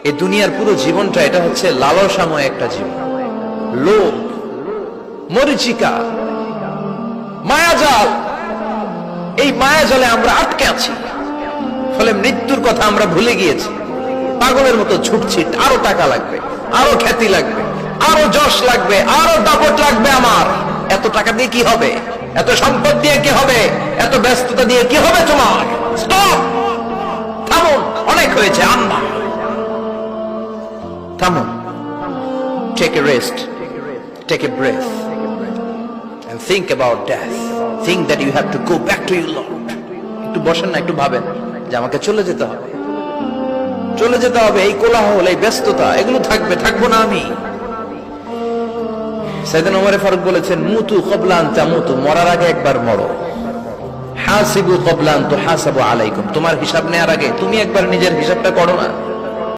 এই দুনিয়ার পুরো জীবনটা এটা হচ্ছে লালসাময় একটা জীবন, লোভ, মরিচিকা, মায়াজাল। এই মায়াজালে আমরা আটকে আছি, ফলে মৃত্যুর কথা আমরা ভুলে গিয়েছি। পাগলের মতো ছুটছি, আরো টাকা লাগবে, আরো খ্যাতি লাগবে, আরো যশ লাগবে, আরো দাপট লাগবে। আমার এত টাকা দিয়ে কি হবে? এত সম্পদ দিয়ে কি হবে? এত ব্যস্ততা দিয়ে কি হবে? তোমার স্টপ, থামুন, অনেক হয়েছে। আম্মা থামুন, take a rest, take a breath and think about death. Think that you have to go back to your Lord. একটু বসেন না, একটু ভাবেন যে আমাকে চলে যেতে হবে, চলে যেতে হবে। এই কোলাহল, এই ব্যস্ততা, এগুলো থাকবে, থাকবো না আমি। সাইয়েদনা ওমর ফারুক বলেছেন, মুতু ক্বাবলা আন তামুতু, মরার আগে একবার মরো। হাসিবু ক্বাবলা আন তুহাসাবু আলাইকুম, তোমার হিসাব নেওয়ার আগে তুমি একবার নিজের হিসাবটা করো না।